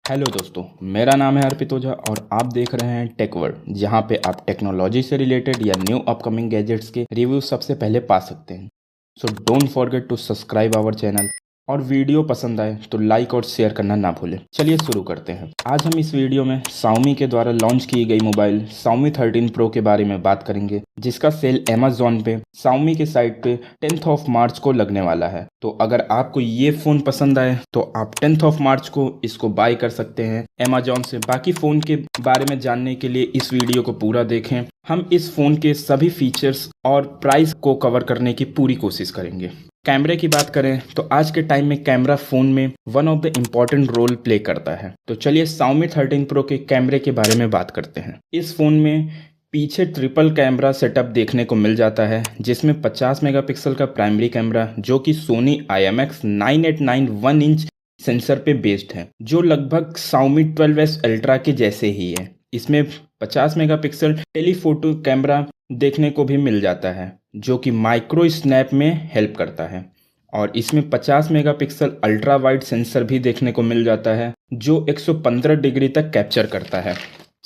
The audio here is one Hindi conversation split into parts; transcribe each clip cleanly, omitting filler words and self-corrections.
हेलो दोस्तों, मेरा नाम है अर्पित ओझा और आप देख रहे हैं टेक वर्ल्ड, जहां पे आप टेक्नोलॉजी से रिलेटेड या न्यू अपकमिंग गैजेट्स के रिव्यू सबसे पहले पा सकते हैं। So don't forget to subscribe our channel और वीडियो पसंद आए तो लाइक और शेयर करना ना भूलें। चलिए शुरू करते हैं। आज हम इस वीडियो में Xiaomi के द्वारा लॉन्च की गई मोबाइल Xiaomi 13 Pro के बारे में बात करेंगे, जिसका सेल Amazon पे Xiaomi के साइट पे 10th मार्च को लगने वाला है। तो अगर आपको ये फ़ोन पसंद आए तो आप 10th मार्च को इसको बाय कर सकते हैं Amazon से। बाकी फ़ोन के बारे में जानने के लिए इस वीडियो को पूरा देखें। हम इस फ़ोन के सभी फीचर्स और प्राइस को कवर करने की पूरी कोशिश करेंगे। कैमरे की बात करें तो आज के टाइम में कैमरा फ़ोन में one of the important role play करता है। तो चलिए Xiaomi 13 Pro के कैमरे के बारे में बात करते हैं। इस फ़ोन में पीछे ट्रिपल कैमरा सेटअप देखने को मिल जाता है, जिसमें 50 मेगापिक्सल का प्राइमरी कैमरा जो कि Sony IMX 9891 1 इंच सेंसर पे बेस्ड है, जो लगभग Xiaomi 12S Ultra के जैसे ही है। इसमें 50 मेगापिक्सल टेलीफोटो कैमरा देखने को भी मिल जाता है, जो कि माइक्रो स्नैप में हेल्प करता है। और इसमें 50 मेगापिक्सल अल्ट्रा वाइड सेंसर भी देखने को मिल जाता है, जो 115 डिग्री तक कैप्चर करता है।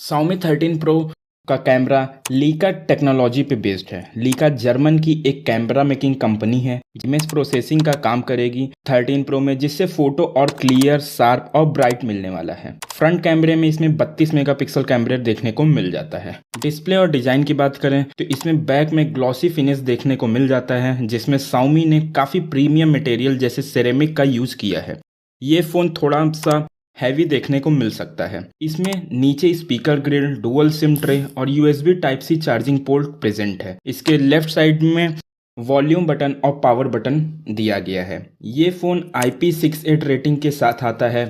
Xiaomi 13 Pro का कैमरा लीका टेक्नोलॉजी पे बेस्ड है। लीका जर्मन की एक कैमरा मेकिंग कंपनी है, इमेज प्रोसेसिंग का काम करेगी 13 Pro में, जिससे फोटो और क्लियर, शार्प और ब्राइट मिलने वाला है। फ्रंट कैमरे में इसमें 32 मेगापिक्सल कैमरा देखने को मिल जाता है। डिस्प्ले और डिजाइन की बात करें तो इसमें बैक में ग्लॉसी फिनिश देखने को मिल जाता है, जिसमें Xiaomi ने काफ़ी प्रीमियम मटेरियल जैसे सेरेमिक का यूज़ किया है। ये फ़ोन थोड़ा सा हैवी देखने को मिल सकता है। इसमें नीचे speaker grill, dual sim tray और USB type C charging port present है। इसके लेफ्ट साइड में वॉल्यूम बटन और पावर बटन दिया गया है। ये फ़ोन IP68 रेटिंग के साथ आता है।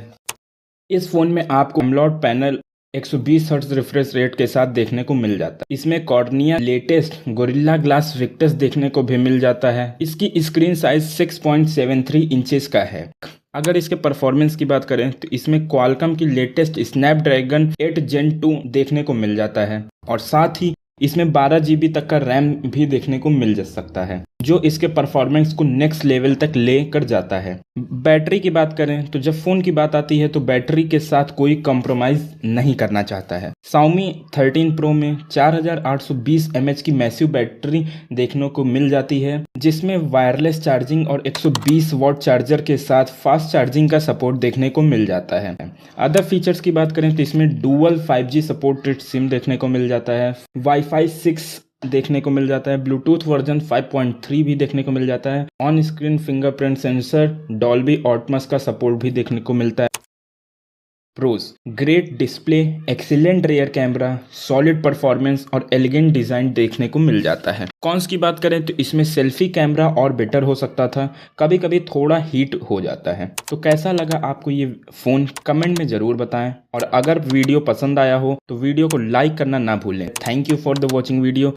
इस फ़ोन में आपको AMOLED panel 120 hertz refresh rate के साथ देखने को मिल जाता है। इसमें cornea latest gorilla glass Victus देखने को भी मिल जाता है। इसकी स्क्रीन साइज 6.73 इंचेस का है। अगर इसके परफॉर्मेंस की बात करें तो इसमें क्वालकॉम की लेटेस्ट स्नैपड्रैगन 8 Gen 2 देखने को मिल जाता है, और साथ ही इसमें 12 GB तक का रैम भी देखने को मिल जा सकता है, जो इसके परफॉर्मेंस को नेक्स्ट लेवल तक ले कर जाता है। बैटरी की बात करें तो जब फ़ोन की बात आती है तो बैटरी के साथ कोई कॉम्प्रोमाइज़ नहीं करना चाहता है। Xiaomi 13 Pro में 4820 mAh की मैसिव बैटरी देखने को मिल जाती है, जिसमें वायरलेस चार्जिंग और 120 वॉट चार्जर के साथ फास्ट चार्जिंग का सपोर्ट देखने को मिल जाता है। अदर फीचर्स की बात करें तो इसमें डुअल 5G सपोर्टेड सिम देखने को मिल जाता है, Wi-Fi 6 देखने को मिल जाता है, ब्लूटूथ वर्जन 5.3 भी देखने को मिल जाता है, on screen fingerprint sensor, Dolby Atmos का सपोर्ट भी देखने को मिलता है। Pros: great display, excellent rear camera, solid performance और एलिगेंट डिजाइन देखने को मिल जाता है। कॉन्स की बात करें तो इसमें सेल्फी कैमरा और बेटर हो सकता था, कभी कभी थोड़ा हीट हो जाता है। तो कैसा लगा आपको ये फ़ोन, कमेंट में ज़रूर बताएं, और अगर वीडियो पसंद आया हो तो वीडियो को लाइक करना ना भूलें। Thank you for the watching video.